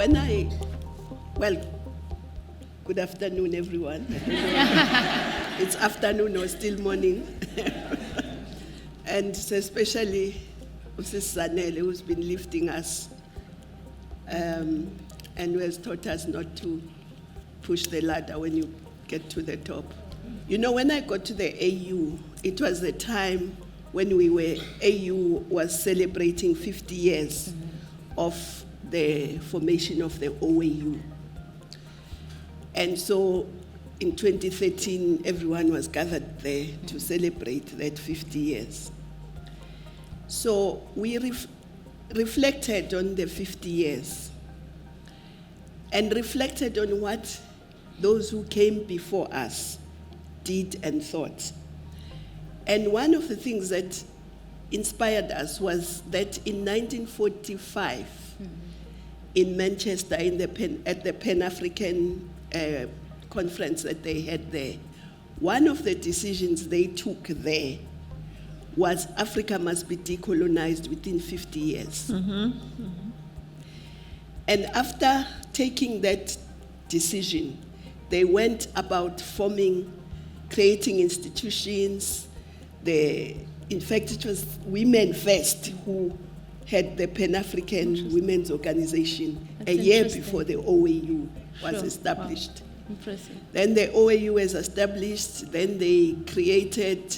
Good afternoon, everyone. It's afternoon or still morning. And especially Mrs. Zanele, who's been lifting us and who has taught us not to push the ladder when you get to the top. You know, when I got to the AU, it was the time when AU was celebrating 50 years of the formation of the OAU. And so in 2013, everyone was gathered there to celebrate that 50 years. So we reflected on the 50 years and reflected on what those who came before us did and thought. And one of the things that inspired us was that in 1945, in Manchester, at the Pan-African conference that they had there, one of the decisions they took there was Africa must be decolonized within 50 years. And after taking that decision, they went about creating institutions. In fact, it was Women First who had the Pan-African Women's Organization a year before the OAU was established. Wow. Impressive. Then the OAU was established, then they created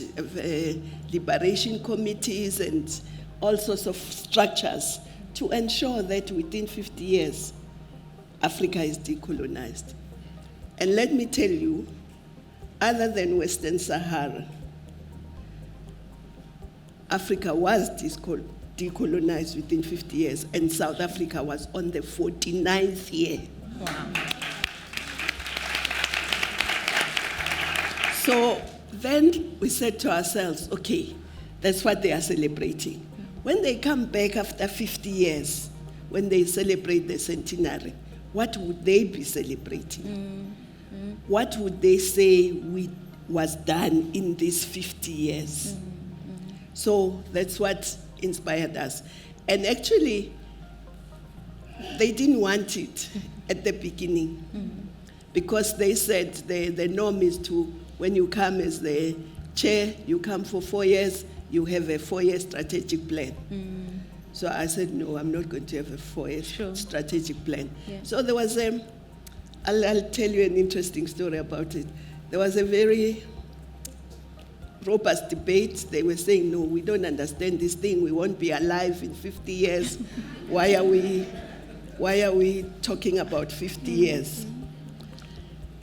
liberation committees and all sorts of structures to ensure that within 50 years, Africa is decolonized. And let me tell you, other than Western Sahara, Africa was decolonized within 50 years, and South Africa was on the 49th year. Wow. So then we said to ourselves, okay, that's what they are celebrating. When they come back after 50 years, when they celebrate the centenary, what would they be celebrating? What would they say was done in these 50 years? So that's what inspired us. And actually, they didn't want it at the beginning because they said the norm is to, when you come as the chair, you come for 4 years, you have a 4-year strategic plan. So I said, no, I'm not going to have a 4-year strategic plan. Yeah. So there was I'll tell you an interesting story about it. There was a very robust debate. They were saying, no, we don't understand this thing. We won't be alive in 50 years. Why are we talking about 50 years?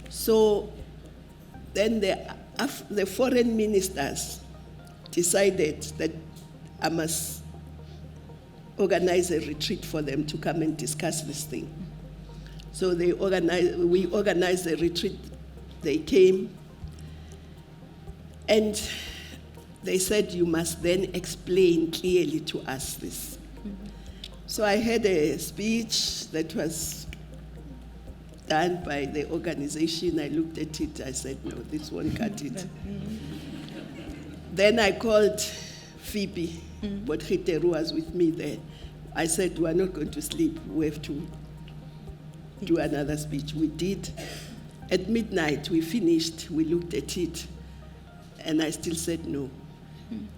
So then the foreign ministers decided that I must organize a retreat for them to come and discuss this thing. So we organized a retreat. They came, and they said, you must then explain clearly to us this. So I had a speech that was done by the organization. I looked at it, I said, no, this won't cut it. Then I called Phoebe, but Giteru was with me there. I said, we're not going to sleep, we have to do another speech. We did. At midnight, we finished, we looked at it, and I still said no.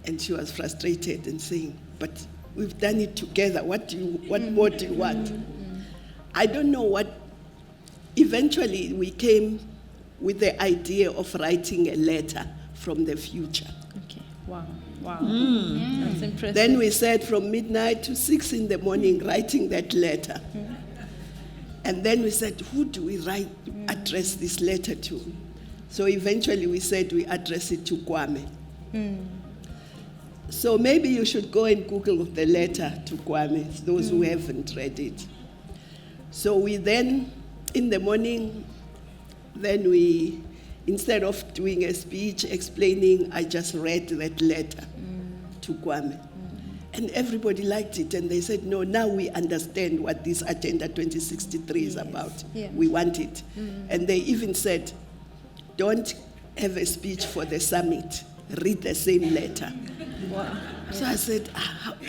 And she was frustrated and saying, but we've done it together, what more do you want? I don't know what. Eventually, we came with the idea of writing a letter from the future. Okay, wow. That's impressive. Then we said from midnight to 6 in the morning, writing that letter. And then we said, who do we address this letter to? So eventually we said we address it to Kwame. So maybe you should go and Google the letter to Kwame, those who haven't read it. So we then, in the morning, then we, instead of doing a speech explaining, I just read that letter to Kwame. And everybody liked it, and they said, no, now we understand what this Agenda 2063 is about. Yeah. We want it. And they even said, don't have a speech for the summit. read the same letter. Wow. So I said,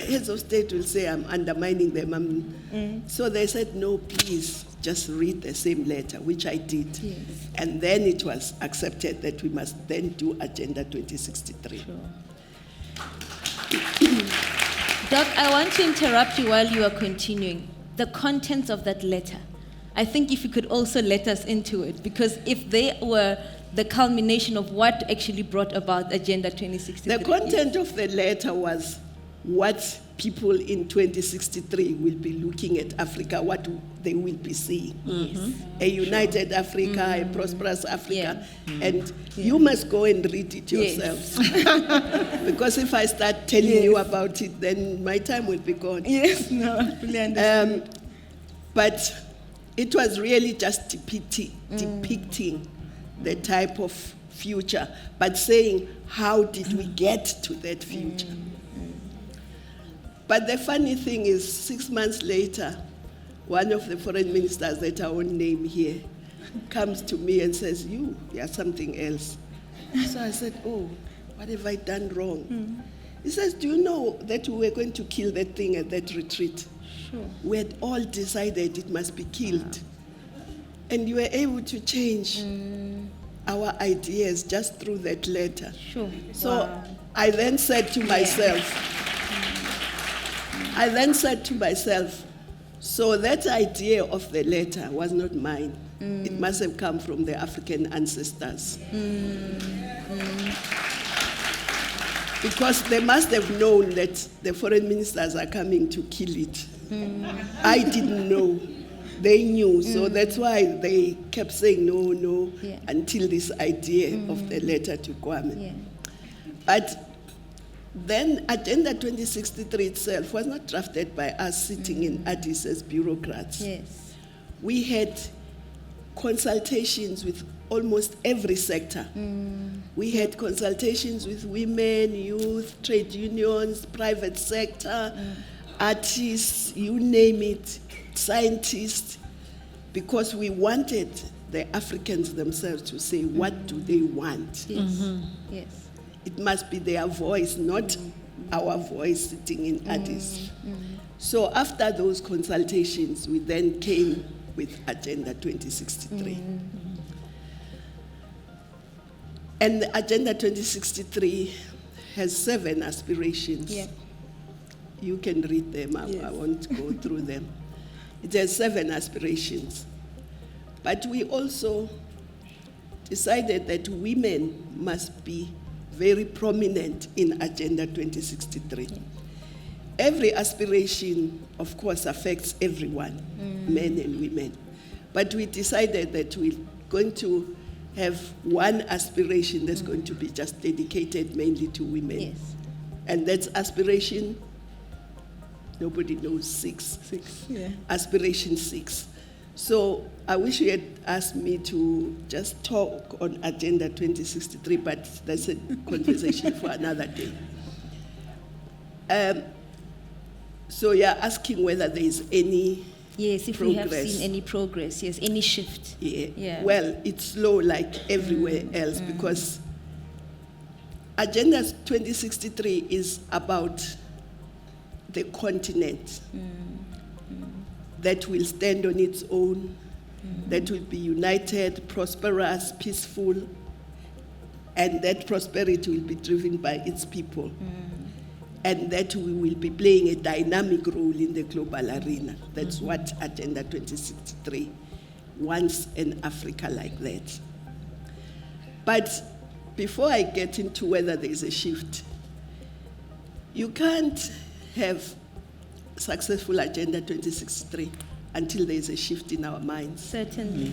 heads of state will say I'm undermining them. So they said, no, please, just read the same letter, which I did. Yes. And then it was accepted that we must then do Agenda 2063. Sure. Doc, I want to interrupt you while you are continuing. The contents of that letter. I think if you could also let us into it, because if they were the culmination of what actually brought about Agenda 2063. The content of the letter was what people in 2063 will be looking at Africa, what they will be seeing. A united Africa, a prosperous Africa. Yeah. And you must go and read it yourselves. Because if I start telling you about it, then my time will be gone. Yes, no, I fully understand. But it was really just depicting the type of future, but saying, how did we get to that future? But the funny thing is, 6 months later, one of the foreign ministers that I won't name here comes to me and says, you are something else. So I said, oh, what have I done wrong? He says, do you know that we were going to kill that thing at that retreat? Sure. We had all decided it must be killed. And you were able to change our ideas just through that letter. Sure. So I then said to myself, so that idea of the letter was not mine. It must have come from the African ancestors. Because they must have known that the foreign ministers are coming to kill it. I didn't know. They knew, so that's why they kept saying no, until this idea of the letter to Kwame. Yeah. But then Agenda 2063 itself was not drafted by us sitting in Addis as bureaucrats. Yes. We had consultations with almost every sector. We had consultations with women, youth, trade unions, private sector, artists, you name it, scientists, because we wanted the Africans themselves to say, what do they want? Yes. Yes. It must be their voice, not our voice sitting in Addis. So after those consultations, we then came with Agenda 2063. And the Agenda 2063 has 7 aspirations. Yeah. You can read them, I won't go through them. It has 7 aspirations. But we also decided that women must be very prominent in Agenda 2063. Every aspiration, of course, affects everyone, men and women. But we decided that we're going to have one aspiration that's going to be just dedicated mainly to women. Yes. And that's aspiration, nobody knows, 6. Yeah. Aspiration 6. So I wish you had asked me to just talk on Agenda 2063, but that's a conversation for another day. So you're asking whether there is any Yes, if we have progress. seen any progress, yes, any shift. Yeah. Well, it's slow like everywhere else because Agenda 2063 is about the continent that will stand on its own, that will be united, prosperous, peaceful, and that prosperity will be driven by its people. And that we will be playing a dynamic role in the global arena. That's what Agenda 2063 wants in Africa like that. But before I get into whether there's a shift, you can't have successful Agenda 2063 until there's a shift in our minds. Certainly.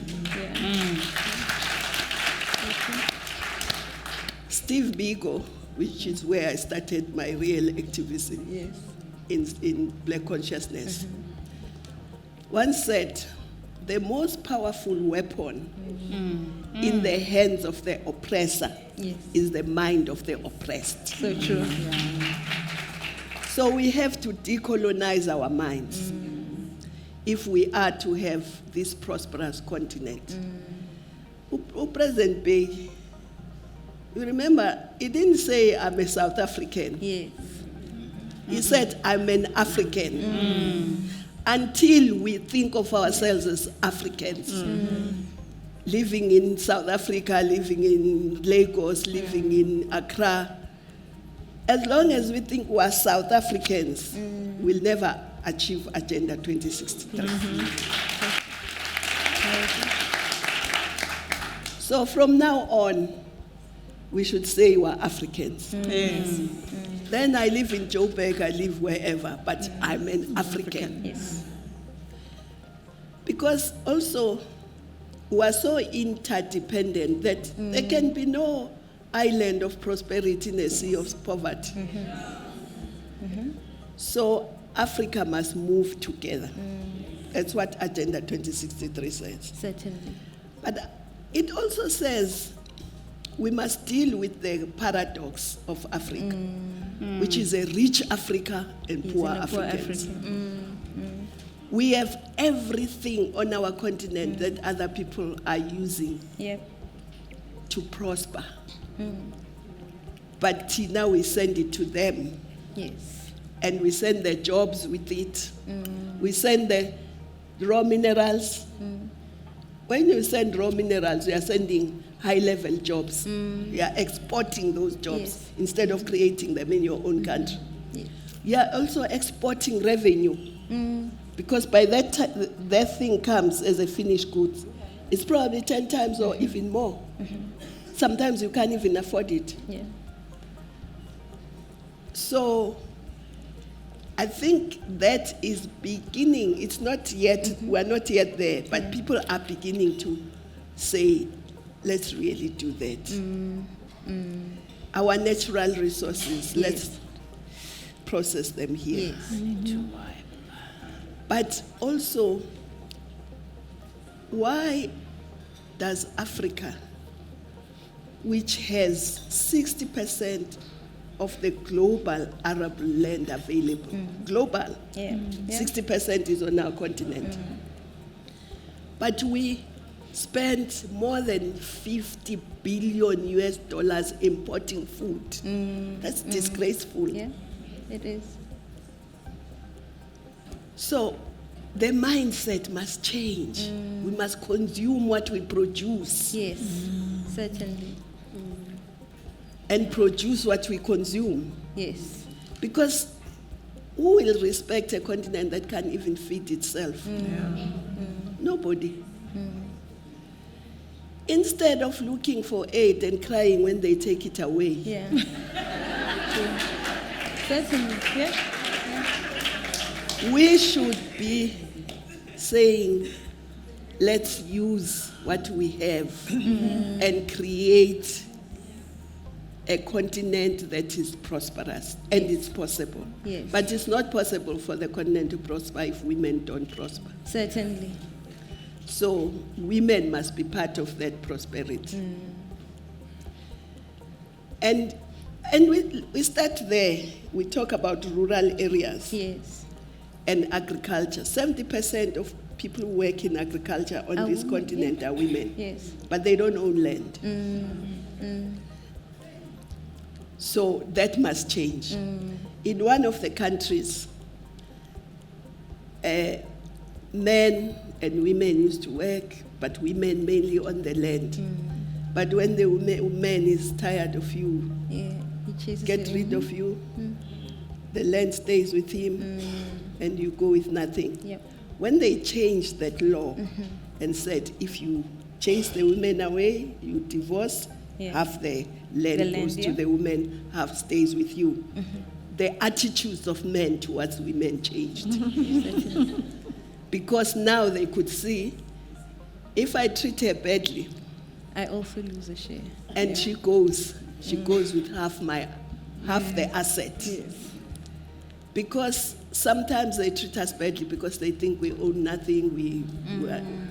Steve Biko, which is where I started my real activism in Black consciousness, once said, the most powerful weapon in the hands of the oppressor is the mind of the oppressed. So true. So we have to decolonize our minds if we are to have this prosperous continent. President Bay You remember, he didn't say I'm a South African. Yes. He said I'm an African. Until we think of ourselves as Africans, living in South Africa, living in Lagos, living in Accra. As long as we think we are South Africans, we'll never achieve Agenda 2063. So from now on, we should say we are Africans. Yes. Then I live in Joburg, I live wherever, but I'm an African. Yes. Because also, we are so interdependent that there can be no island of prosperity in a sea of poverty. So Africa must move together. That's what Agenda 2063 says. Certainly. But it also says we must deal with the paradox of Africa, which is a rich Africa and poor Africans. We have everything on our continent that other people are using to prosper. But now we send it to them. Yes. And we send the jobs with it. We send the raw minerals. When you send raw minerals, you are sending high-level jobs. You are exporting those jobs instead of creating them in your own country. You are also exporting revenue. Because by that time, that thing comes as a finished goods. It's probably 10 times or even more. Sometimes you can't even afford it. So I think that is beginning. It's not yet, we're not yet there, but people are beginning to say, let's really do that. Our natural resources, let's process them here. But also, why does Africa, which has 60% of the global arable land available, global, 60% is on our continent, but we spent more than $50 billion importing food. That's disgraceful. Yeah, it is. So the mindset must change. We must consume what we produce. Yes, certainly. And produce what we consume. Yes. Because who will respect a continent that can't even feed itself? Nobody. Instead of looking for aid and crying when they take it away. Yeah. Certainly. Yeah. We should be saying, let's use what we have and create a continent that is prosperous, and it's possible. Yes. But it's not possible for the continent to prosper if women don't prosper. Certainly. So women must be part of that prosperity. And we start there. We talk about rural areas. Yes. And agriculture. 70% of people who work in agriculture on this continent are women. Yes. But they don't own land. So that must change. In one of the countries, men and women used to work, but women mainly on the land. But when the man is tired of you, He chases get you. rid of you, the land stays with him, and you go with nothing. Yep. When they changed that law and said, if you chase the women away, you divorce, half the land goes to the women, half stays with you. The attitudes of men towards women changed. Because now they could see, if I treat her badly, I also lose a share. and she goes with half the asset. Because sometimes they treat us badly because they think we own nothing,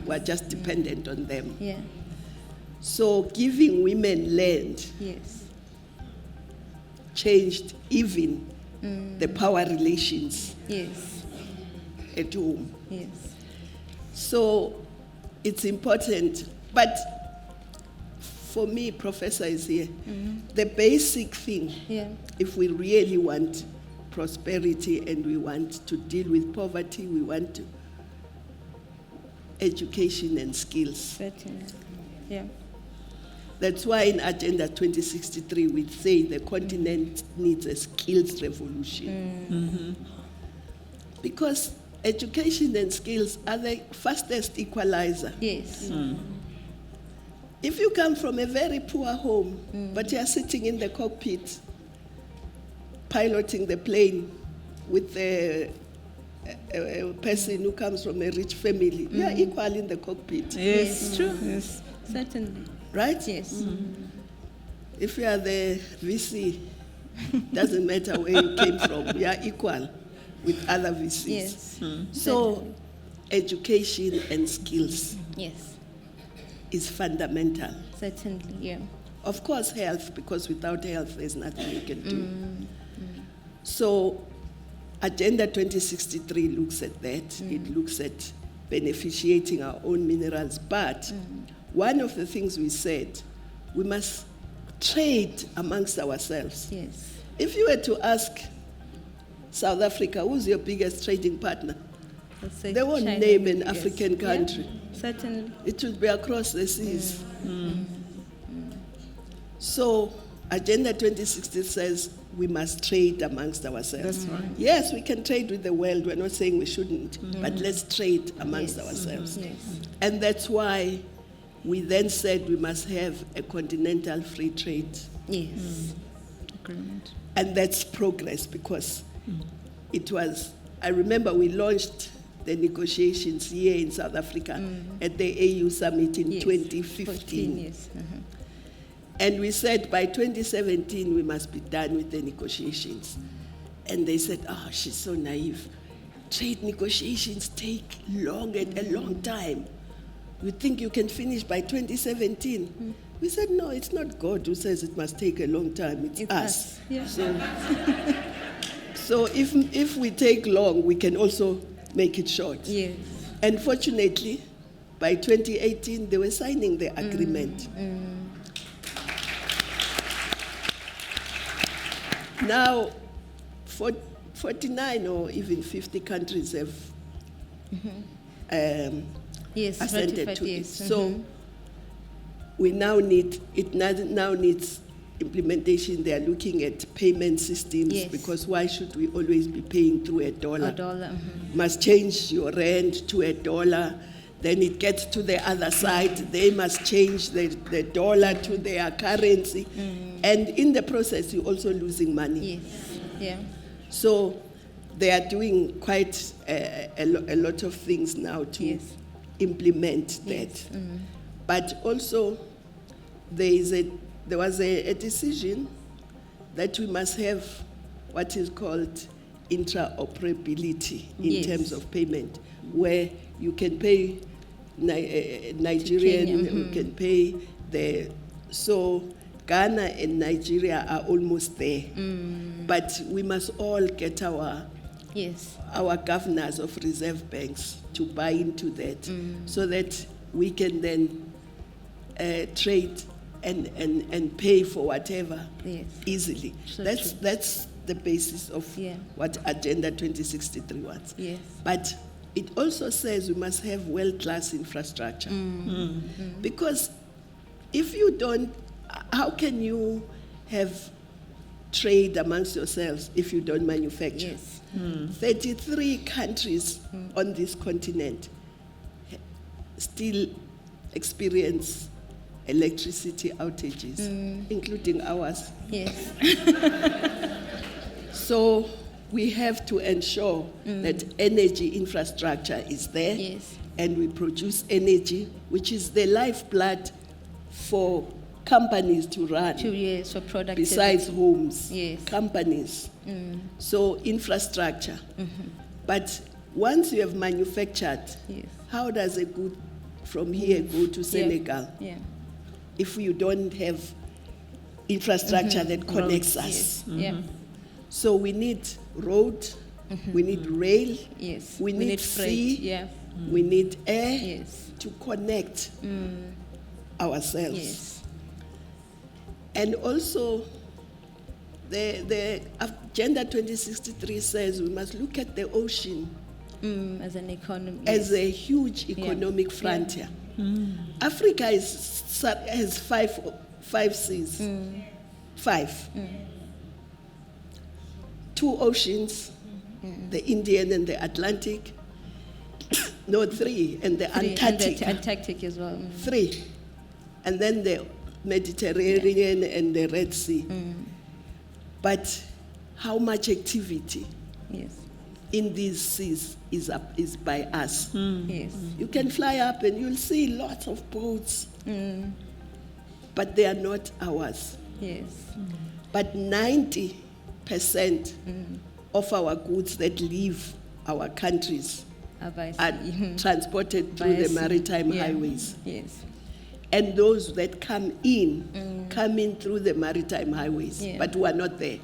we're just dependent on them. Yeah. So giving women land changed even the power relations at home. Yes. So it's important, but for me, Professor is here. The basic thing, Yeah. if we really want prosperity and we want to deal with poverty, we want to education and skills. Certainly. Yeah. That's why in Agenda 2063 we say the continent needs a skills revolution. Because education and skills are the fastest equalizer. Yes. If you come from a very poor home, but you are sitting in the cockpit, piloting the plane with a person who comes from a rich family, you are equal in the cockpit, Yes. True. Yes. Certainly. right? Yes. If you are the VC, doesn't matter where you came from, you are equal with other VCs. Yes. So, education and skills Yes. is fundamental. Certainly. Yeah. Of course, health, because without health, there's nothing you can do. So, Agenda 2063 looks at that. It looks at beneficiating our own minerals. But one of the things we said, we must trade amongst ourselves. Yes. If you were to ask South Africa, who's your biggest trading partner? Let's say They won't China. name an Yes. African country. Yeah. Certainly. It would be across the seas. So, Agenda 2060 says we must trade amongst ourselves. That's right. Yes, we can trade with the world. We're not saying we shouldn't, but let's trade amongst Yes. ourselves. Yes. And that's why we then said we must have a continental free trade. Yes. Agreement. And that's progress because it was, I remember we launched the negotiations here in South Africa at the AU summit in Yes. 2015. Yes. And we said by 2017 we must be done with the negotiations. And they said, oh, she's so naive. Trade negotiations take a long time. You think you can finish by 2017? We said, no, it's not God who says it must take a long time, it's us. Yeah. So if we take long, we can also make it short. Yes. And fortunately, by 2018, they were signing the agreement. Now, 49 or even 50 countries have Yes. assented ratified, to it. yes. So we now need, now needs implementation. They are looking at payment systems Yes. because why should we always be paying through a dollar? A dollar. Must change your rand to a dollar. Then it gets to the other side. They must change the dollar to their currency. And in the process, you're also losing money. Yes. Yeah. So they are doing quite a lot of things now to Yes. implement that. Yes. But also, there was a decision that we must have what is called interoperability in Yes. terms of payment, where you can pay Nigerian, Kenya, you can pay so Ghana and Nigeria are almost there. But we must all get our governors of reserve banks to buy into that so that we can then trade and pay for whatever easily. So That's the basis of what Agenda 2063 wants. Yes. But it also says we must have world-class infrastructure. Because if you don't, how can you have trade amongst yourselves if you don't manufacture? Yes. 33 countries on this continent still experience electricity outages, including ours. Yes. So we have to ensure that energy infrastructure is there, Yes. and we produce energy, which is the lifeblood for companies to run. Yes, for productivity. Besides homes, Yes. companies. So infrastructure. But once you have manufactured, Yes. how does a good from here go to Senegal Yeah. if you don't have infrastructure that connects us? Yes. Yeah. So we need road, we need rail, Yes. we need freight. sea, Yeah. we need air Yes. to connect ourselves. Yes. And also, the Agenda 2063 says we must look at the ocean as an economy. as a huge economic frontier. Africa has five seas. 5. 2 oceans, the Indian and the Atlantic. No, 3, and the Antarctic. And the Antarctic as well. 3. And then the Mediterranean and the Red Sea. But how much activity in these seas is by us? Yes. You can fly up and you'll see lots of boats, but they are not ours. Yes. But 90% of our goods that leave our countries are transported through the maritime highways. Yes. And those that come in through the maritime highways, but who are not there.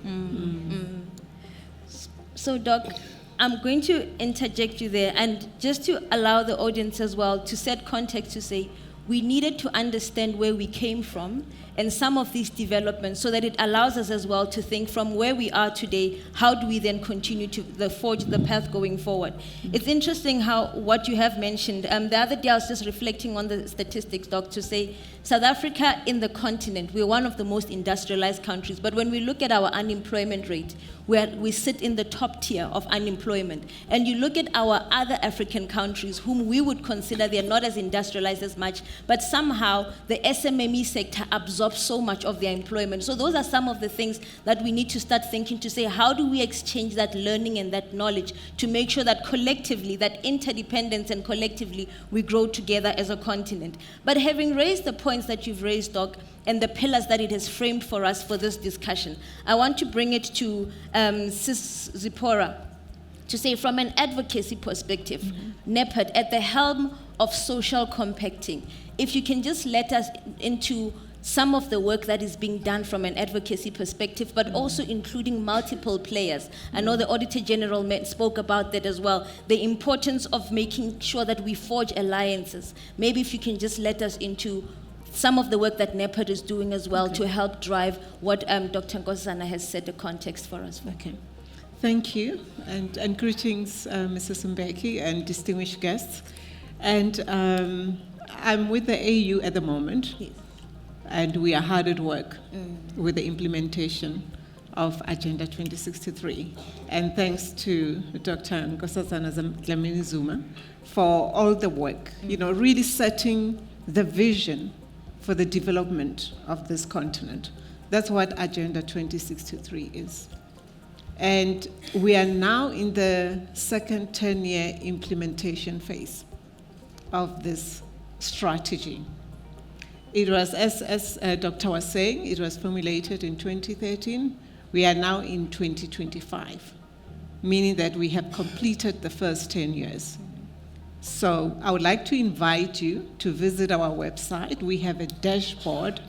So, Doc, I'm going to interject you there, and just to allow the audience as well to set context to say, we needed to understand where we came from and some of these developments so that it allows us as well to think from where we are today, how do we then continue to forge the path going forward? It's interesting how what you have mentioned. The other day I was just reflecting on the statistics, Doc, to say South Africa in the continent, we're one of the most industrialized countries, but when we look at our unemployment rate, we sit in the top tier of unemployment. And you look at our other African countries, whom we would consider they're not as industrialized as much, but somehow the SMME sector absorbs so much of their employment. So those are some of the things that we need to start thinking to say, how do we exchange that learning and that knowledge to make sure that collectively, that interdependence and collectively, we grow together as a continent. But having raised the points that you've raised, Doc, and the pillars that it has framed for us for this discussion, I want to bring it to Sis Zipporah to say from an advocacy perspective, NEPAD at the helm of social compacting, if you can just let us into some of the work that is being done from an advocacy perspective, but also including multiple players. I know the Auditor General spoke about that as well, the importance of making sure that we forge alliances. Maybe if you can just let us into some of the work that NEPAD is doing as well to help drive what Dr. Nkosazana has set the context for us. Okay. Thank you, and greetings, Mrs. Mbeki and distinguished guests. And I'm with the AU at the moment, and we are hard at work with the implementation of Agenda 2063. And thanks to Dr. Nkosazana Dlamani-Zuma for all the work, really setting the vision for the development of this continent. That's what Agenda 2063 is. And we are now in the second 10-year implementation phase of this strategy. It was, as Doctor was saying, it was formulated in 2013. We are now in 2025, meaning that we have completed the first 10 years. So I would like to invite you to visit our website. We have a dashboard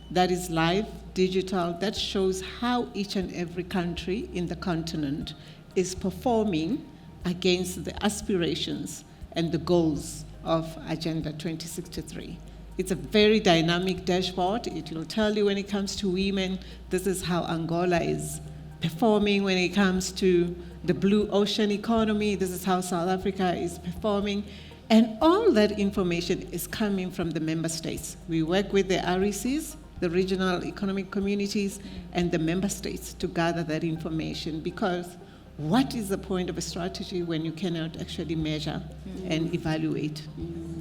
that is live, digital, that shows how each and every country in the continent is performing against the aspirations and the goals of Agenda 2063. It's a very dynamic dashboard. It will tell you when it comes to women, this is how Angola is performing. When it comes to the blue ocean economy, this is how South Africa is performing. And all that information is coming from the member states. We work with the RECs, the regional economic communities, and the member states to gather that information, because what is the point of a strategy when you cannot actually measure and evaluate?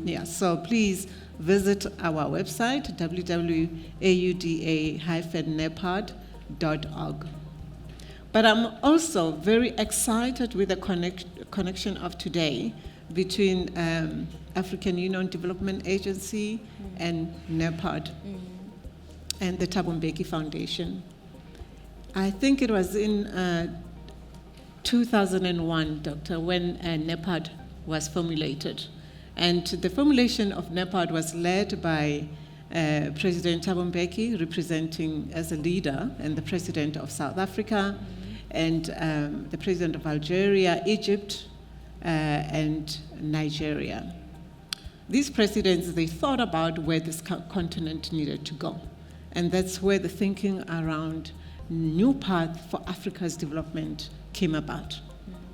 Yeah, so please visit our website, www.auda-nepad.org. But I'm also very excited with the connection of today between African Union Development Agency and NEPAD and the Thabo Mbeki Foundation. I think it was in 2001, Doctor, when NEPAD was formulated. And the formulation of NEPAD was led by President Thabo Mbeki, representing as a leader, and the President of South Africa, and the President of Algeria, Egypt, and Nigeria. These presidents, they thought about where this continent needed to go. And that's where the thinking around new path for Africa's development came about.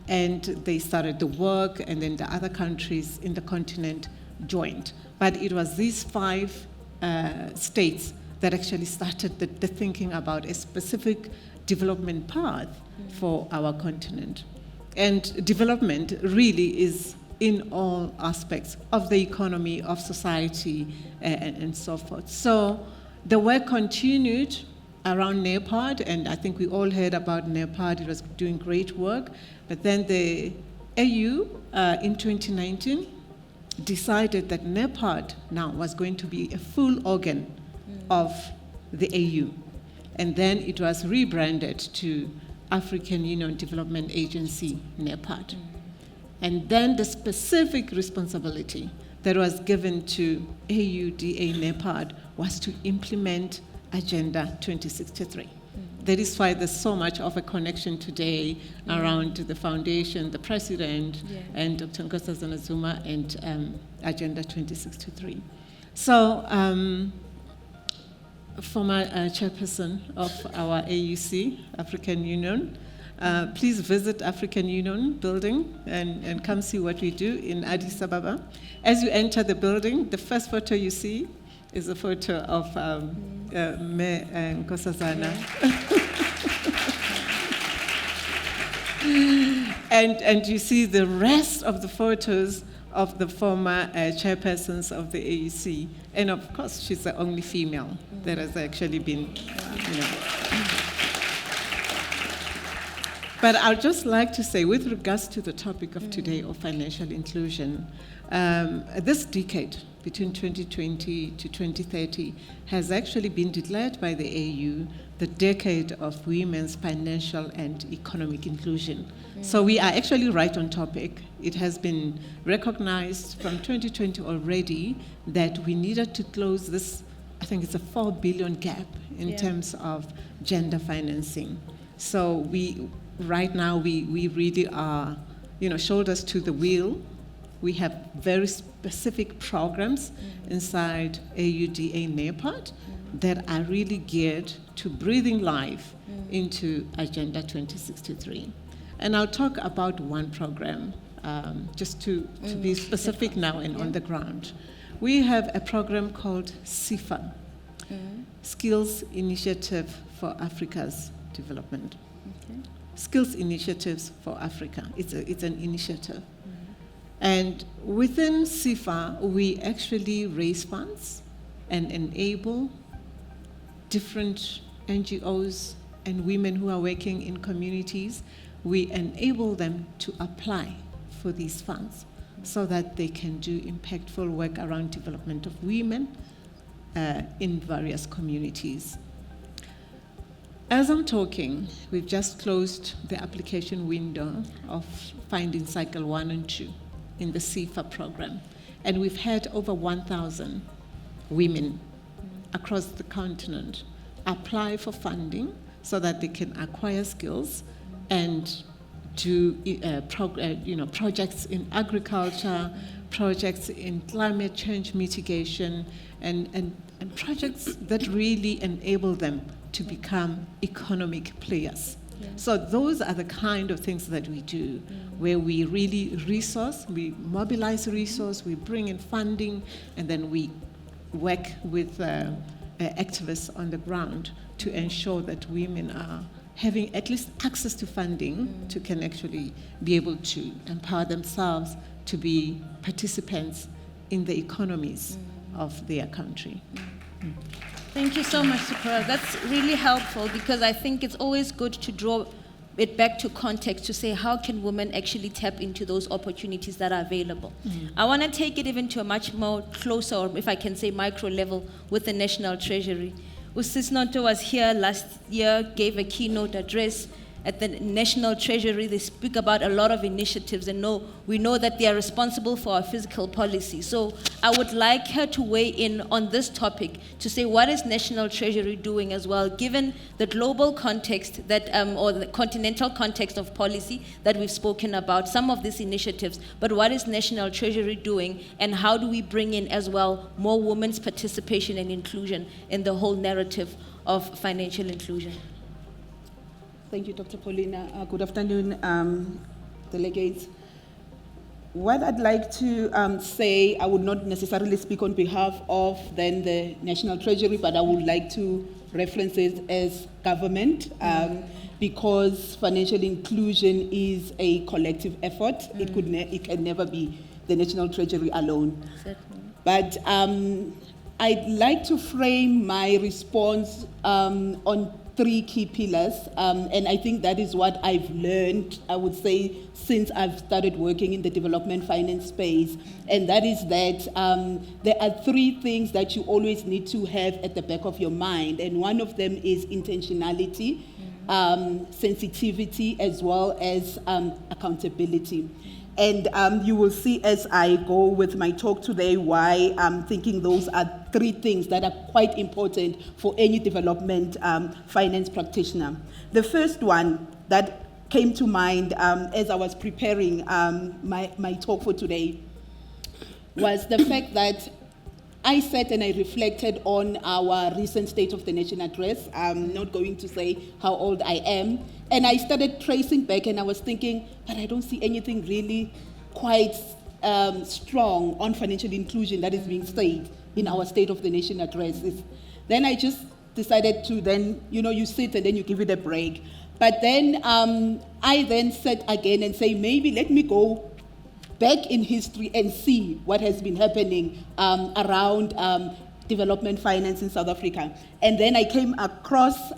And they started the work, and then the other countries in the continent joined. But it was these 5 states that actually started the thinking about a specific development path for our continent. And development really is in all aspects of the economy, of society, and so forth. So the work continued around NEPAD, and I think we all heard about NEPAD. It was doing great work. But then the AU in 2019 decided that NEPAD now was going to be a full organ of the AU. And then it was rebranded to African Union Development Agency, NEPAD. And then the specific responsibility that was given to AUDA NEPAD was to implement Agenda 2063. That is why there's so much of a connection today around the foundation, the president, and Dr. Nkosazana Zuma, and Agenda 2063. So, former chairperson of our AUC, African Union, please visit African Union building and come see what we do in Addis Ababa. As you enter the building, the first photo you see is a photo of Nkosazana. And you see the rest of the photos of the former chairpersons of the AEC. And of course, she's the only female that has actually been, But I'd just like to say, with regards to the topic of today of financial inclusion, this decade, between 2020 to 2030, has actually been declared by the AU the decade of women's financial and economic inclusion. So we are actually right on topic. It has been recognized from 2020 already that we needed to close this, I think it's a 4 billion gap in terms of gender financing. So right now we really are, shoulders to the wheel. We have very specific programs inside AUDA NEPAD that are really geared to breathing life into Agenda 2063. And I'll talk about one program, just to be specific now and on the ground. We have a program called SIFA, Skills Initiative for Africa's Development. Skills Initiatives for Africa. It's an initiative. And within SIFA, we actually raise funds and enable different NGOs and women who are working in communities. We enable them to apply for these funds so that they can do impactful work around development of women in various communities. As I'm talking, we've just closed the application window of finding cycle 1 and 2 in the SIFA program. And we've had over 1,000 women across the continent apply for funding so that they can acquire skills and do projects in agriculture, projects in climate change mitigation, and projects that really enable them to become economic players. So those are the kind of things that we do, where we really we mobilize resource, we bring in funding, and then we work with activists on the ground to ensure that women are having at least access to funding to can actually be able to empower themselves to be participants in the economies of their country. Thank you so much, Zipporah. That's really helpful, because I think it's always good to draw it back to context to say, how can women actually tap into those opportunities that are available? I want to take it even to a much more closer, or if I can say micro level, with the National Treasury. Usisnoto was here last year, gave a keynote address, at the National Treasury, they speak about a lot of initiatives, and we know that they are responsible for our fiscal policy. So I would like her to weigh in on this topic to say what is National Treasury doing as well, given the global context that, or the continental context of policy that we've spoken about, some of these initiatives, but what is National Treasury doing, and how do we bring in as well more women's participation and inclusion in the whole narrative of financial inclusion? Thank you, Dr. Paulina. Good afternoon, delegates. What I'd like to say, I would not necessarily speak on behalf of then the National Treasury, but I would like to reference it as government, because financial inclusion is a collective effort. It can never be the National Treasury alone. Certainly. But I'd like to frame my response on 3 key pillars, and I think that is what I've learned, I would say, since I've started working in the development finance space, and that is that there are 3 things that you always need to have at the back of your mind, and one of them is intentionality, sensitivity, as well as accountability. And you will see as I go with my talk today why I'm thinking those are 3 things that are quite important for any development finance practitioner. The first one that came to mind as I was preparing my talk for today was the fact that I sat and I reflected on our recent State of the Nation address. I'm not going to say how old I am. And I started tracing back and I was thinking, but I don't see anything really quite strong on financial inclusion that is being said in our State of the Nation addresses. Then I just decided to then, you sit and then you give it a break. But then I then sat again and say, maybe let me go back in history and see what has been happening around development finance in South Africa. And then I came across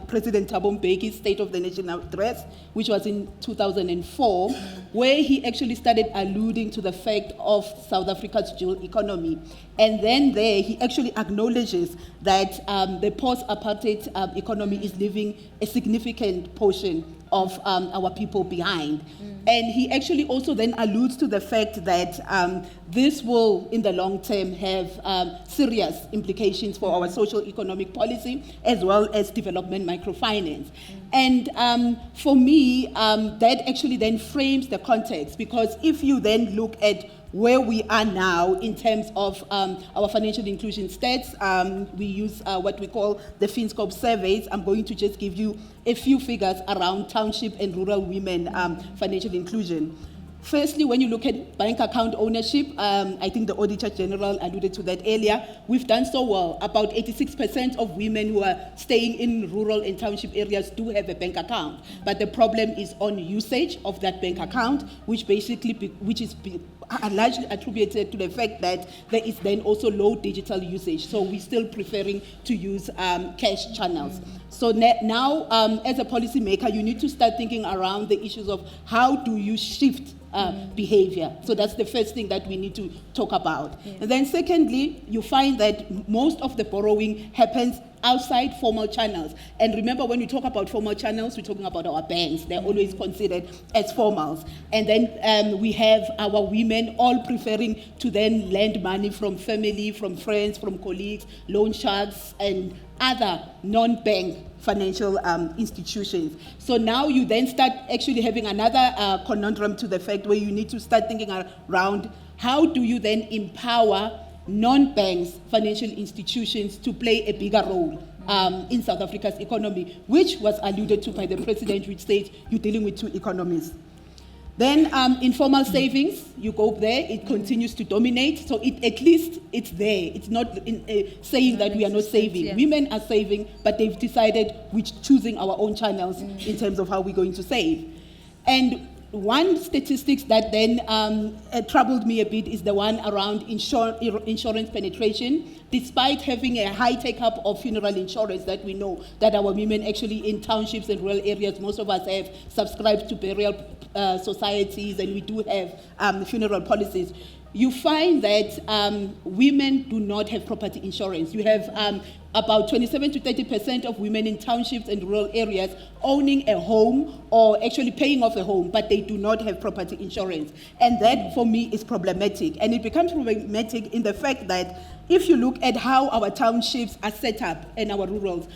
President Thabo Mbeki's State of the Nation address, which was in 2004, where he actually started alluding to the fact of South Africa's dual economy. And then there, he actually acknowledges that the post-apartheid economy is leaving a significant portion of our people behind. And he actually also then alludes to the fact that this will, in the long term, have serious implications for our social economic policy as well as development microfinance. And for me, that actually then frames the context, because if you then look at where we are now in terms of our financial inclusion stats, we use what we call the FinScope surveys. I'm going to just give you a few figures around township and rural women financial inclusion. Firstly, when you look at bank account ownership, I think the Auditor General alluded to that earlier. We've done so well. About 86% of women who are staying in rural and township areas do have a bank account. But the problem is on usage of that bank account, which is largely attributed to the fact that there is then also low digital usage. So we're still preferring to use cash channels. So now, as a policymaker, you need to start thinking around the issues of how do you shift behavior. So that's the first thing that we need to talk about. Yeah. And then secondly, you find that most of the borrowing happens outside formal channels. And remember, when we talk about formal channels, we're talking about our banks. They're always considered as formals. And then we have our women all preferring to then lend money from family, from friends, from colleagues, loan sharks, and other non-bank financial institutions. So now you then start actually having another conundrum to the fact where you need to start thinking around how do you then empower non-banks financial institutions to play a bigger role in South Africa's economy, which was alluded to by the President, which says you're dealing with 2 economies. Then informal savings, you go there, it continues to dominate. So at least it's there. It's not saying that we are not saving. Yeah. Women are saving, but they've decided we're choosing our own channels in terms of how we're going to save. And one statistics that then troubled me a bit is the one around insurance penetration. Despite having a high take-up of funeral insurance that we know that our women actually in townships and rural areas, most of us have subscribed to burial societies, and we do have funeral policies. you find that women do not have property insurance. You have about 27 to 30% of women in townships and rural areas owning a home or actually paying off a home, but they do not have property insurance. And that, for me, is problematic. And it becomes problematic in the fact that if you look at how our townships are set up and our rurals,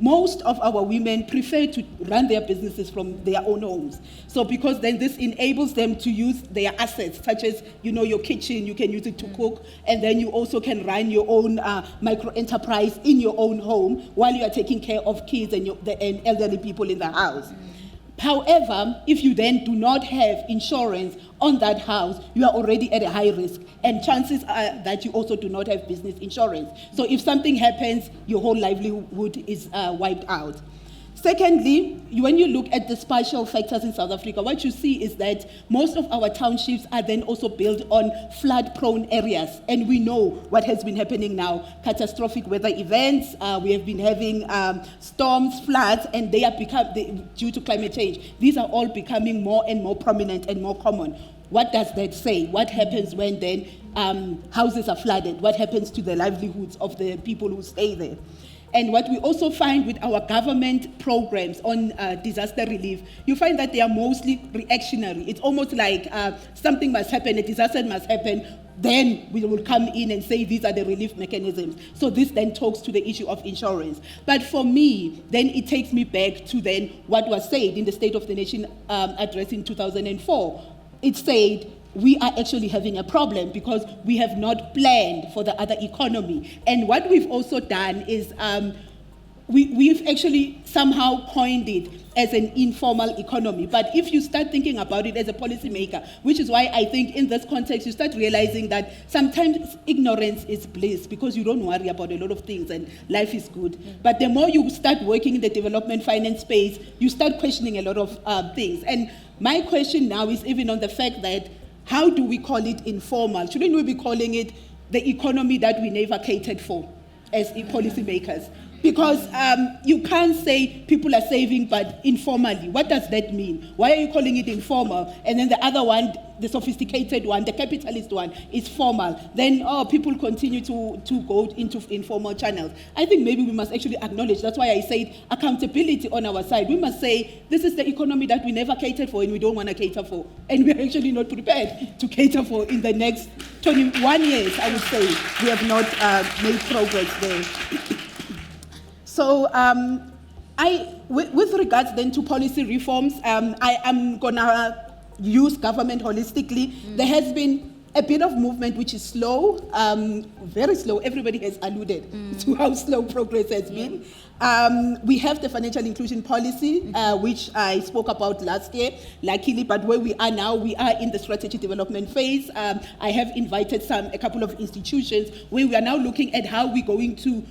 most of our women prefer to run their businesses from their own homes. So because then this enables them to use their assets, such as, your kitchen, you can use it to cook, and then you also can run your own micro-enterprise in your own home while you are taking care of kids and elderly people in the house. However, if you then do not have insurance on that house, you are already at a high risk. And chances are that you also do not have business insurance. So if something happens, your whole livelihood is wiped out. Secondly, when you look at the spatial factors in South Africa, what you see is that most of our townships are then also built on flood-prone areas. And we know what has been happening now, catastrophic weather events. We have been having storms, floods, and they are due to climate change. These are all becoming more and more prominent and more common. What does that say? What happens when then houses are flooded? What happens to the livelihoods of the people who stay there? And what we also find with our government programs on disaster relief, you find that they are mostly reactionary. It's almost like something must happen, a disaster must happen, then we will come in and say these are the relief mechanisms. So this then talks to the issue of insurance. But for me, then it takes me back to then what was said in the State of the Nation address in 2004. It said, we are actually having a problem because we have not planned for the other economy. And what we've also done is we've actually somehow coined it as an informal economy. But if you start thinking about it as a policymaker, which is why I think in this context you start realizing that sometimes ignorance is bliss because you don't worry about a lot of things and life is good. But the more you start working in the development finance space, you start questioning a lot of things. And my question now is even on the fact that how do we call it informal? Shouldn't we be calling it the economy that we never catered for as policymakers? Because you can't say people are saving but informally. What does that mean? Why are you calling it informal? And then the other one, the sophisticated one, the capitalist one, is formal. Then people continue to go into informal channels. I think maybe we must actually acknowledge, that's why I said accountability on our side. We must say this is the economy that we never catered for and we don't want to cater for. And we're actually not prepared to cater for in the next 21 years, I would say. We have not made progress there. So with regards then to policy reforms, I am going to use government holistically. There has been a bit of movement which is slow, very slow. Everybody has alluded to how slow progress has been. We have the financial inclusion policy, which I spoke about last year, luckily, but where we are now, we are in the strategy development phase. I have invited a couple of institutions where we are now looking at how we're going to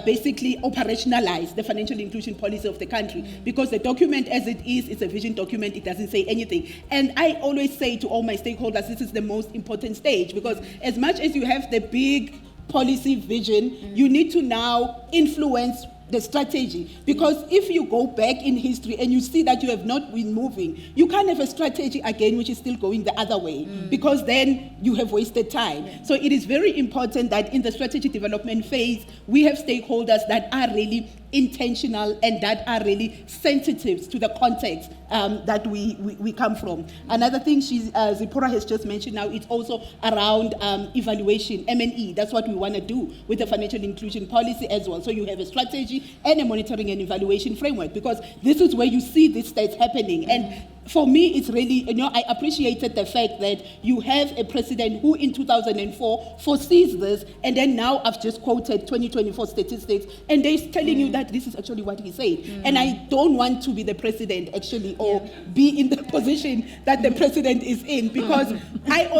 basically operationalize the financial inclusion policy of the country, because the document as it is, it's a vision document, it doesn't say anything. And I always say to all my stakeholders, this is the most important stage, because as much as you have the big policy vision, you need to now influence the strategy. Because if you go back in history and you see that you have not been moving, you can't have a strategy again which is still going the other way, because then you have wasted time. So it is very important that in the strategy development phase, we have stakeholders that are really intentional and that are really sensitive to the context that we come from. Another thing Zipporah has just mentioned now, it's also around evaluation, M&E. That's what we want to do with the financial inclusion policy as well. So you have a strategy and a monitoring and evaluation framework, because this is where you see these stats happening. And for me, it's really, I appreciated the fact that you have a president who in 2004 foresees this, and then now I've just quoted 2024 statistics, and they're telling you that this is actually what he said. And I don't want to be the president, actually, or be in the position that the president is in, because I've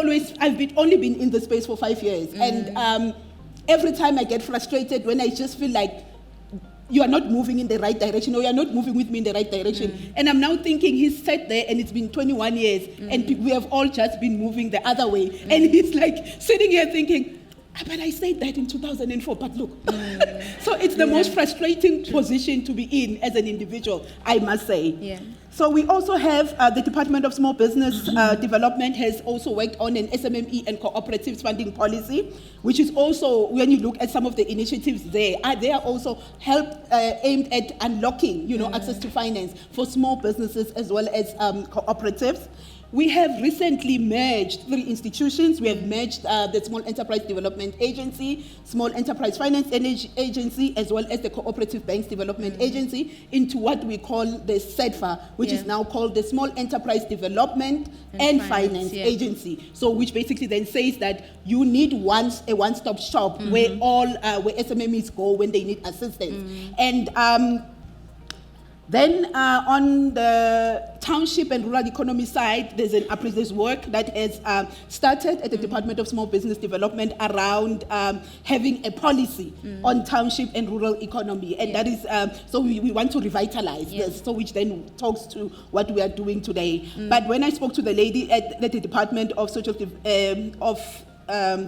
only been in the space for 5 years, and every time I get frustrated when I just feel like you are not moving in the right direction, or you are not moving with me in the right direction. And I'm now thinking, he's sat there and it's been 21 years and we have all just been moving the other way. And he's like sitting here thinking, but I said that in 2004, but look. So it's the most frustrating position to be in as an individual, I must say. So we also have the Department of Small Business Development has also worked on an SMME and cooperatives funding policy, which is also, when you look at some of the initiatives there, they are also aimed at unlocking, access to finance for small businesses as well as cooperatives. We have recently merged 3 institutions. We have merged the Small Enterprise Development Agency, Small Enterprise Finance Agency, as well as the Cooperative Banks Development Agency into what we call the SEDFA, which is now called the Small Enterprise Development and Finance Agency. So which basically then says that you need a one-stop shop where where SMMEs go when they need assistance. And then on the township and rural economy side, there's work that has started at the Department of Small Business Development around having a policy on township and rural economy. And that is, so we want to revitalize this, so which then talks to what we are doing today. But when I spoke to the lady at the Department of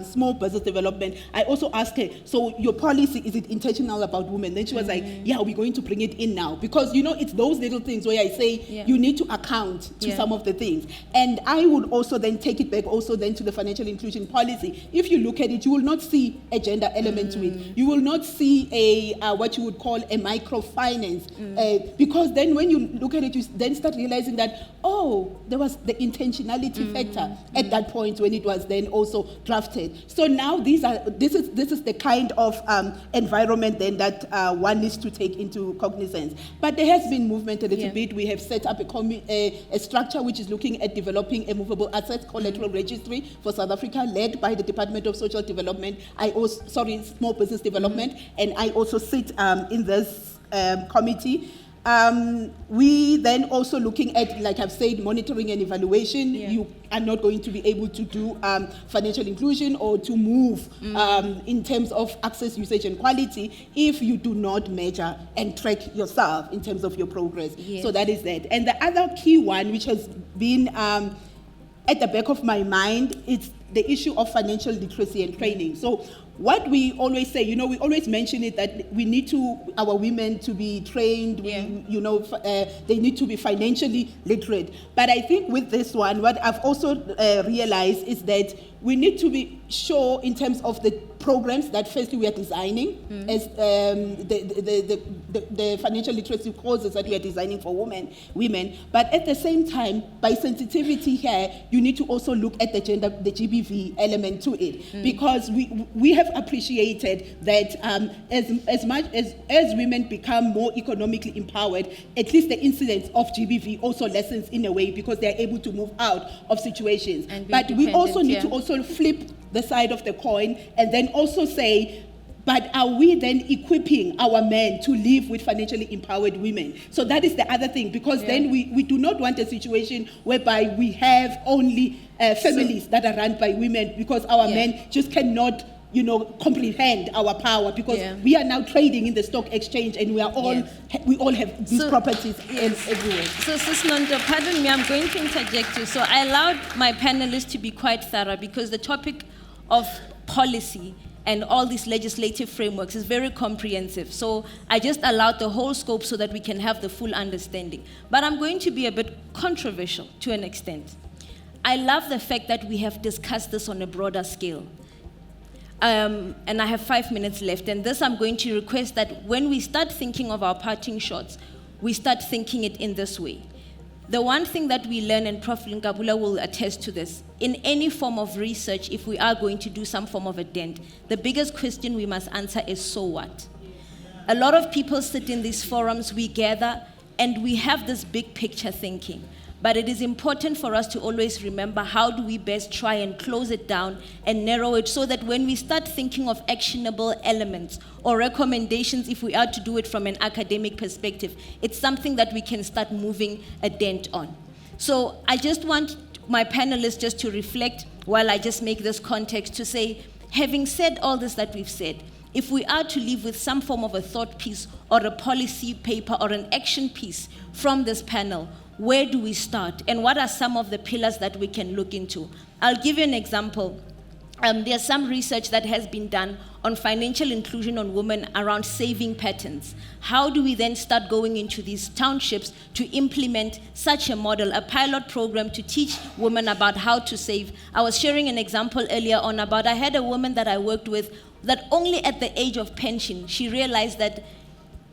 Small Business Development, I also asked her, so your policy, is it intentional about women? Then she was like, yeah, we're going to bring it in now. Because, it's those little things where I say you need to account to some of the things. And I would also then take it back also then to the financial inclusion policy. If you look at it, you will not see a gender element to it. You will not see a what you would call a microfinance. Because then when you look at it, you then start realizing that, there was the intentionality factor at that point when it was then also drafted. So now this is the kind of environment then that one needs to take into cognizance. But there has been movement a little bit. We have set up a structure which is looking at developing a movable assets collateral registry for South Africa, led by the Department of Social Development. Small Business Development, and I also sit in this committee. We then also looking at, like I've said, monitoring and evaluation. You are not going to be able to do financial inclusion or to move in terms of access, usage, and quality if you do not measure and track yourself in terms of your progress. So that is that. And the other key one, which has been at the back of my mind, is the issue of financial literacy and training. So what we always say, we always mention it, that we need our women to be trained, they need to be financially literate. But I think with this one, what I've also realized is that we need to be sure in terms of the programs that firstly we are designing as the financial literacy courses that we are designing for women. But at the same time, by sensitivity here, you need to also look at the GBV element to it, because we have appreciated that as much as women become more economically empowered, at least the incidence of GBV also lessens in a way, because they are able to move out of situations. But we also need to also flip the side of the coin and then also say, but are we then equipping our men to live with financially empowered women? So that is the other thing, because then we do not want a situation whereby we have only families that are run by women, because our men just cannot comprehend our power, because we are now trading in the stock exchange, and we are all we all have these properties everywhere. So Sis Nondo, pardon me, I'm going to interject you. So I allowed my panelists to be quite thorough, because the topic of policy and all these legislative frameworks is very comprehensive. So I just allowed the whole scope so that we can have the full understanding. But I'm going to be a bit controversial to an extent. I love the fact that we have discussed this on a broader scale. And I have 5 minutes left, and this I'm going to request that when we start thinking of our parting shots, we start thinking it in this way. The one thing that we learn, and Prof. Nkabula will attest to this, in any form of research, if we are going to do some form of a dent, the biggest question we must answer is, so what? A lot of people sit in these forums, we gather, and we have this big picture thinking. But it is important for us to always remember, how do we best try and close it down and narrow it, so that when we start thinking of actionable elements or recommendations, if we are to do it from an academic perspective, it's something that we can start moving a dent on. So I just want my panelists just to reflect while I just make this context to say, having said all this that we've said, if we are to leave with some form of a thought piece or a policy paper or an action piece from this panel, where do we start? And what are some of the pillars that we can look into? I'll give you an example. there's some research that has been done on financial inclusion on women around saving patterns. How do we then start going into these townships to implement such a model, a pilot program to teach women about how to save? I was sharing an example earlier on about, I had a woman that I worked with that only at the age of pension, she realized that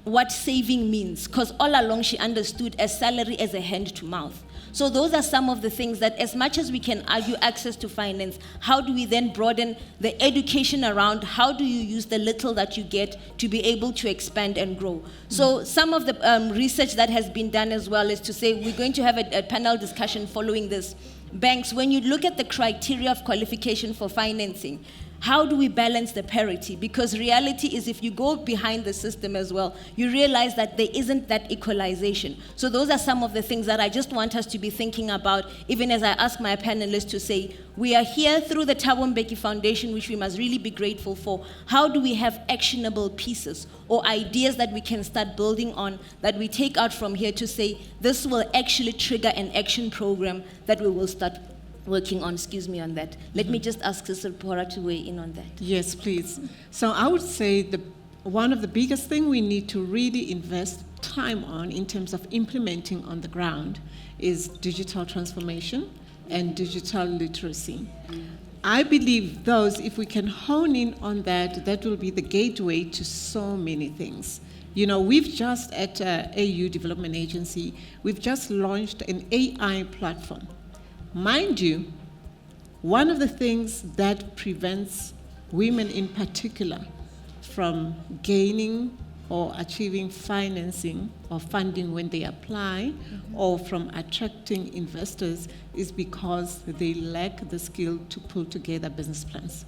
what saving means, because all along she understood a salary as a hand to mouth. So those are some of the things that, as much as we can argue access to finance, how do we then broaden the education around how do you use the little that you get to be able to expand and grow? So some of the research that has been done as well is to say we're going to have a panel discussion following this. Banks, when you look at the criteria of qualification for financing, how do we balance the parity? Because reality is, if you go behind the system as well, you realize that there isn't that equalization. So those are some of the things that I just want us to be thinking about, even as I ask my panelists to say, we are here through the Thabo Mbeki Foundation, which we must really be grateful for. How do we have actionable pieces or ideas that we can start building on, that we take out from here to say, this will actually trigger an action program that we will start working on, on that. Let me just ask Zipporah to weigh in on that. Yes, please. So I would say one of the biggest things we need to really invest time on in terms of implementing on the ground is digital transformation and digital literacy. I believe those, if we can hone in on that, that will be the gateway to so many things. You know, we've just at AU Development Agency, we've just launched an AI platform. Mind you, one of the things that prevents women in particular from gaining or achieving financing or funding when they apply, or from attracting investors, is because they lack the skill to pull together business plans,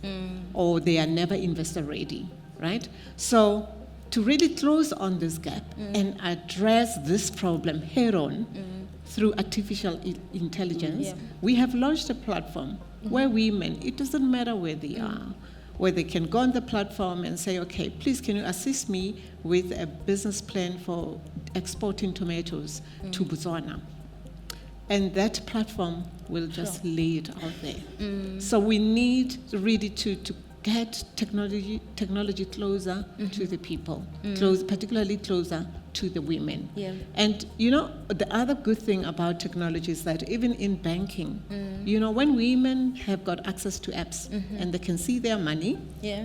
or they are never investor ready, right? So to really close on this gap and address this problem head on, through artificial intelligence, we have launched a platform where women, it doesn't matter where they are, where they can go on the platform and say, okay, please can you assist me with a business plan for exporting tomatoes to Botswana? And that platform will just lay it out there. So we need really to get technology closer to the people, particularly closer to the women. And you know, the other good thing about technology is that even in banking, you know, when women have got access to apps and they can see their money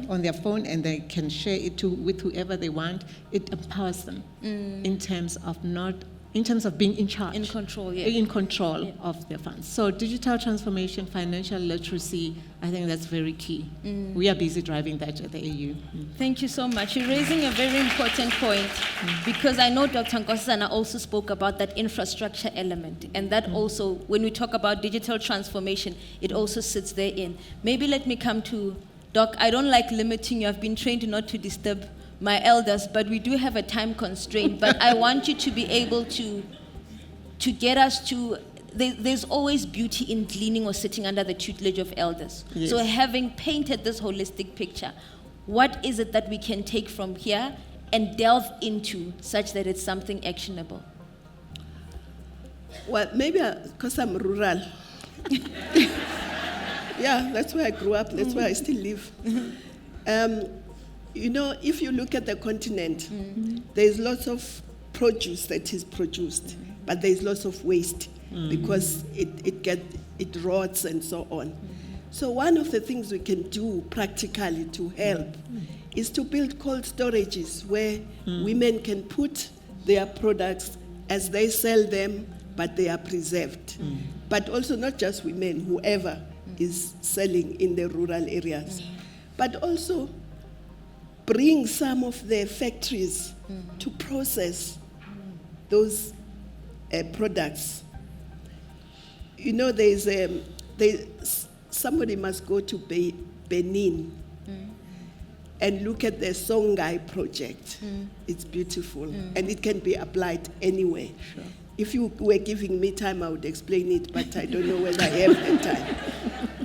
on their phone and they can share it with whoever they want, it empowers them in terms of being in charge. In control, In control of their funds. So digital transformation, financial literacy, I think that's very key. We are busy driving that at the AU. Thank you so much. You're raising a very important point, because I know Dr. Nkosazana also spoke about that infrastructure element, and that also, when we talk about digital transformation, it also sits therein. Maybe let me come to Doc. I don't like limiting you. I've been trained not to disturb my elders, but we do have a time constraint. But I want you to be able to get us to, there's always beauty in gleaning or sitting under the tutelage of elders. Yes. So having painted this holistic picture, what is it that we can take from here and delve into such that it's something actionable? Well, maybe because I'm rural. Yeah, that's where I grew up. That's where I still live. You know, if you look at the continent, there's lots of produce that is produced, but there's lots of waste because it rots and so on. So one of the things we can do practically to help is to build cold storages where women can put their products as they sell them, but they are preserved. But also not just women, whoever is selling in the rural areas, but also bring some of the factories to process those products. You know, somebody must go to Benin and look at the Songhai project. It's beautiful, and it can be applied anywhere. Sure. If you were giving me time, I would explain it, but I don't know whether I have the time.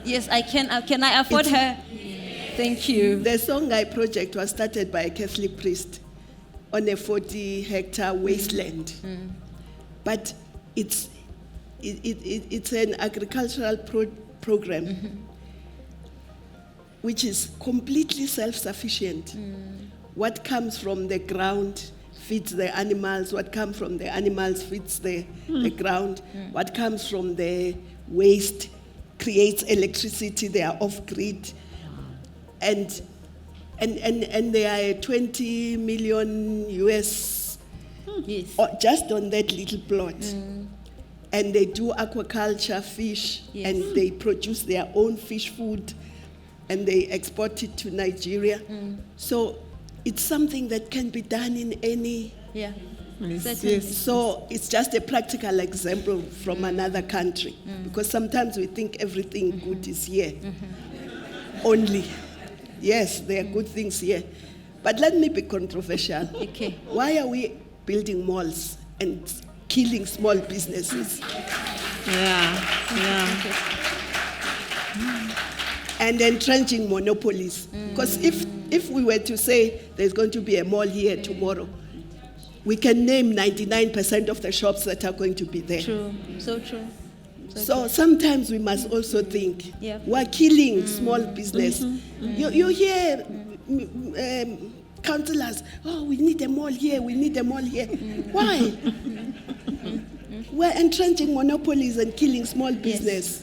Yes, I can. Can I afford her? Thank you. The Songhai project was started by a Catholic priest on a 40-hectare wasteland. But it's an agricultural program. which is completely self-sufficient. What comes from the ground feeds the animals, what comes from the animals feeds the ground, what comes from the waste creates electricity, they are off-grid. And they are 20 million US Yes. just on that little plot. And they do aquaculture, fish, Yes. and they produce their own fish food, and they export it to Nigeria. So it's something that can be done in any. Yeah. Yes, Certainly. yes. So it's just a practical example from another country, because sometimes we think everything good is here only. Yes, there are good things here. But let me be controversial. Okay. Why are we building malls and killing small businesses Yeah. and entrenching monopolies? Because if we were to say there's going to be a mall here tomorrow, we can name 99% of the shops that are going to be there. True. So true. So sometimes we must also think, Yeah. we're killing small business. You hear councillors, oh, we need a mall here, we need a mall here. Why? We're entrenching monopolies and killing small business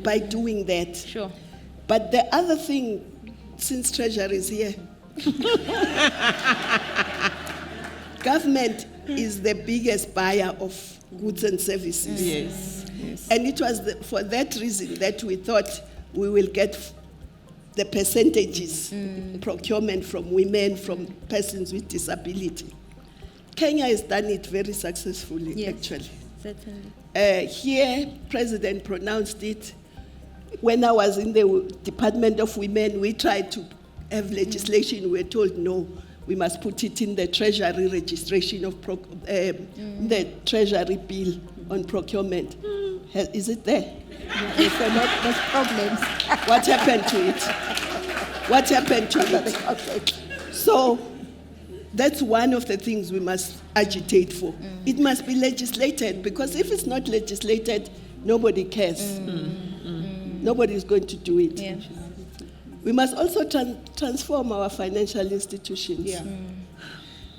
by doing that. Sure. But the other thing, since Treasury is here, government is the biggest buyer of goods and services. Yes. Yes. And it was for that reason that we thought we will get the percentages procurement from women, from persons with disability. Kenya has done it very successfully, Yes. actually. Certainly. Here, President pronounced it. When I was in the Department of Women, we tried to have legislation. We were told, no, we must put it in the Treasury registration of the Treasury bill on procurement. Is it there? Yes, there are not much problems. What happened to it? What happened to it? Okay. So that's one of the things we must agitate for. It must be legislated, because if it's not legislated, nobody cares. Nobody is going to do it. Yeah. We must also transform our financial institutions. Yeah.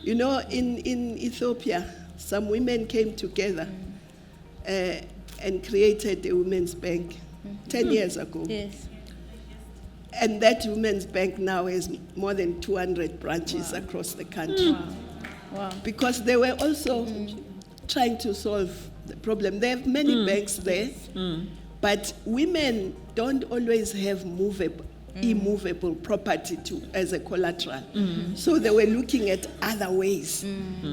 You know, in Ethiopia, some women came together and created a women's bank 10 years ago. Yes. And that women's bank now has more than 200 branches across the country. Wow. Because they were also trying to solve the problem. They have many banks there, but women don't always have immovable property as a collateral. So they were looking at other ways.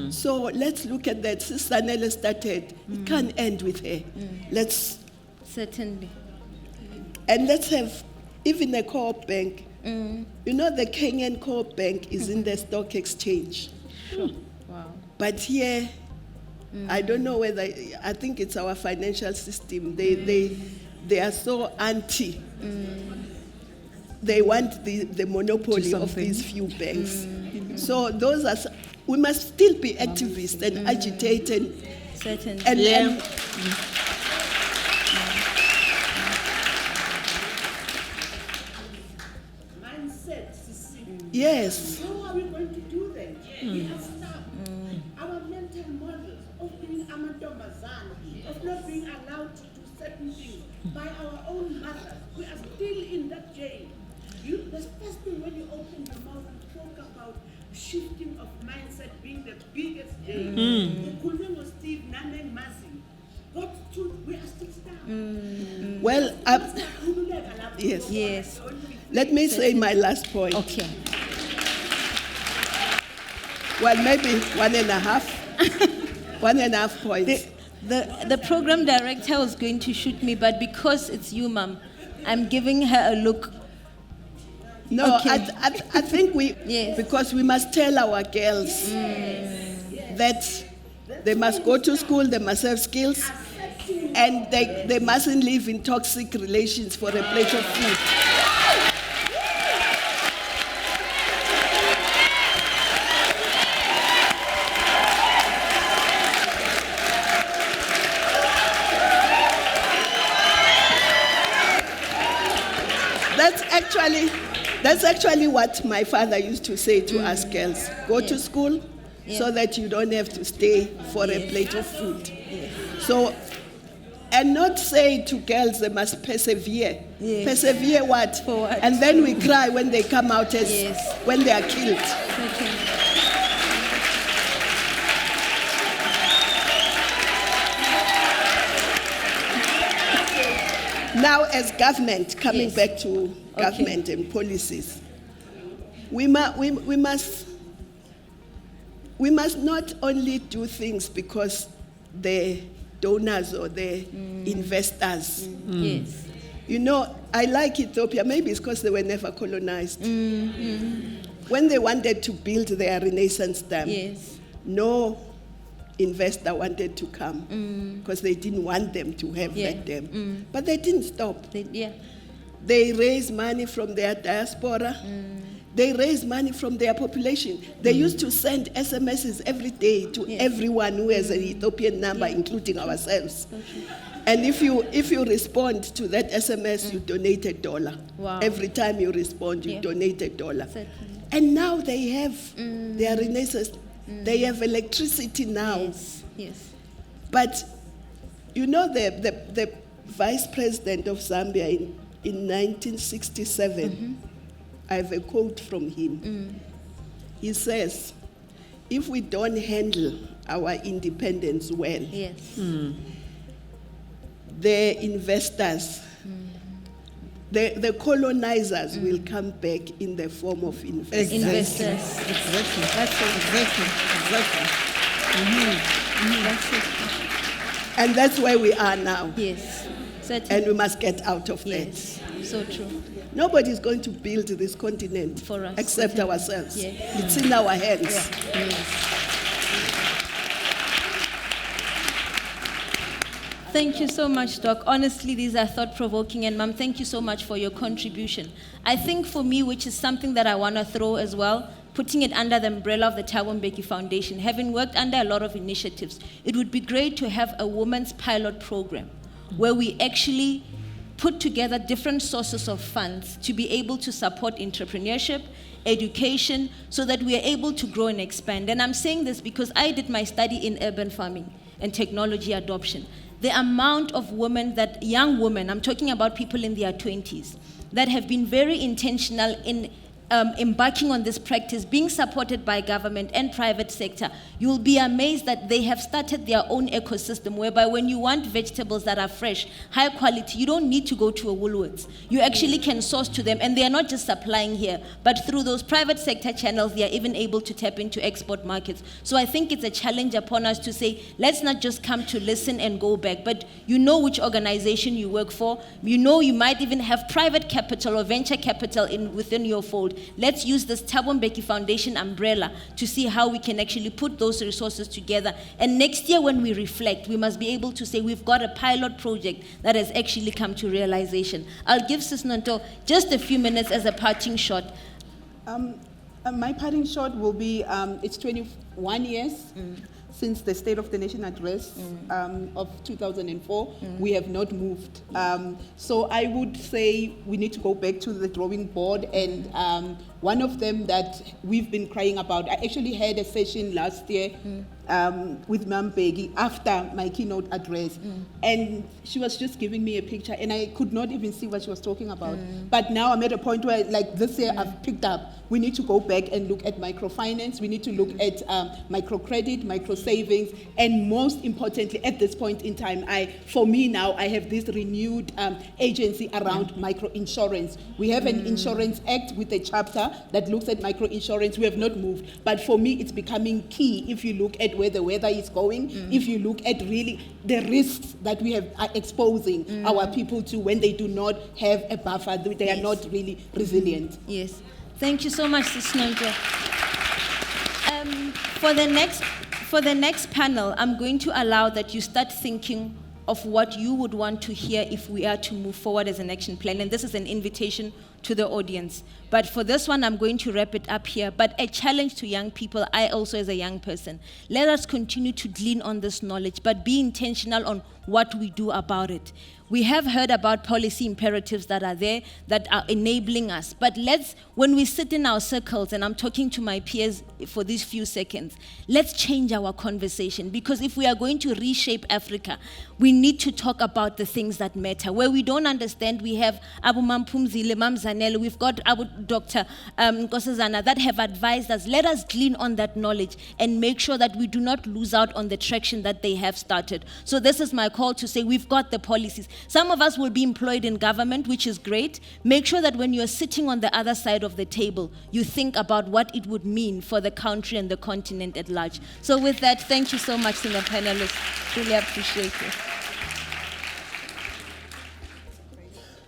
So let's look at that. Sister Nella started. It can't end with her. Let's Certainly. have even a co-op bank. You know, the Kenyan co-op bank is in the stock exchange. Sure. Wow. But here, I don't know whether, I think it's our financial system. They are so anti. They want the monopoly of these few banks. So those are, we must still be activists and agitate and Certainly. and yes. How are we going to do that? We have stopped our mental models of being amantombazana, of not being allowed to do certain things by our own mothers. We are still in that jail. The first thing when you open your mouth, you talk about shifting of mindset being the biggest jail. The Steve, Nana, and Masi. God's truth, we are still stuck. Well, yes. Yes. Let me say my last point. Okay. Well, maybe 1.5. 1.5 points. The program director was going to shoot me, but because it's you, Ma'am, I'm giving her a look. No, Okay. I think Yes. because we must tell our girls that they must go to school, they must have skills, and they mustn't live in toxic relations for a plate of food. That's actually what my father used to say to us girls. Go to school so that you don't have to stay for a plate of food. So, and not say to girls they must persevere. Persevere what? For what? And then we cry when they come out as when they are killed. Okay. Now, as government, coming back to government and policies, we must not only do things because the donors or the investors. Yes. You know, I like Ethiopia, maybe it's because they were never colonized. When they wanted to build their Renaissance dam, no investor wanted to come because they didn't want them to have that dam. But they didn't stop. They raised money from their diaspora. They raised money from their population. They used to send SMSs every day to everyone who has an Ethiopian number, including ourselves. And if you respond to that SMS, you donate $1. Wow. Every time you respond, you donate $1. And now they have their Renaissance. They have electricity now. Yes. But you know, the vice president of Zambia in 1967, I have a quote from him. He says, if we don't handle our independence well, the investors, the colonizers will come back in the form of investors. Investors. Exactly. That's it. Exactly. That's it. And that's where we are now. Yes. Certainly. And we must get out of that. So true. Nobody's going to build this continent For us. except ourselves. Yeah. It's in our hands. Thank you so much, Doc. Honestly, these are thought-provoking, and Ma'am, thank you so much for your contribution. I think for me, which is something that I want to throw as well, putting it under the umbrella of the Thabo Mbeki Foundation, having worked under a lot of initiatives, it would be great to have a women's pilot program where we actually put together different sources of funds to be able to support entrepreneurship, education, so that we are able to grow and expand. And I'm saying this because I did my study in urban farming and technology adoption. The amount of women young women, I'm talking about people in their 20s, that have been very intentional in embarking on this practice, being supported by government and private sector, you'll be amazed that they have started their own ecosystem whereby when you want vegetables that are fresh, high quality, you don't need to go to a Woolworths. You actually can source to them, and they are not just supplying here, but through those private sector channels, they are even able to tap into export markets. So I think it's a challenge upon us to say, let's not just come to listen and go back, but you know which organization you work for, you know you might even have private capital or venture capital within your fold. Let's use this Thabo Mbeki Foundation umbrella to see how we can actually put those resources together. And next year when we reflect, we must be able to say we've got a pilot project that has actually come to realization. I'll give Sis Nonto just a few minutes as a parting shot. My parting shot will be, it's 21 years since the State of the Nation address of 2004. We have not moved. So I would say we need to go back to the drawing board, and one of them that we've been crying about, I actually had a session last year with Ma'am Mbeki after my keynote address, and she was just giving me a picture, and I could not even see what she was talking about. But now I'm at a point where, like this year, I've picked up, we need to go back and look at microfinance, we need to look at microcredit, micro-savings, and most importantly, at this point in time, for me now, I have this renewed agency around micro-insurance. We have an insurance act with a chapter that looks at micro-insurance. We have not moved, but for me, it's becoming key if you look at where the weather is going, if you look at really the risks that we are exposing our people to when they do not have a buffer, they are not really resilient. Yes. Thank you so much, Sis Nonto. For the next panel, I'm going to allow that you start thinking of what you would want to hear if we are to move forward as an action plan. And this is an invitation to the audience. But for this one, I'm going to wrap it up here. But a challenge to young people, I also as a young person, let us continue to glean on this knowledge, but be intentional on what we do about it. We have heard about policy imperatives that are there that are enabling us. But when we sit in our circles, and I'm talking to my peers for these few seconds, let's change our conversation. Because if we are going to reshape Africa, we need to talk about the things that matter. Where we don't understand, we have Abu Mampumzile, Mam Zanele, we've got Abu Dr. Nkosazana that have advised us. Let us glean on that knowledge and make sure that we do not lose out on the traction that they have started. So this is my call to say we've got the policies. Some of us will be employed in government, which is great. Make sure that when you're sitting on the other side of the table, you think about what it would mean for the country and the continent at large. So with that, thank you so much, senior panelists. Really appreciate it.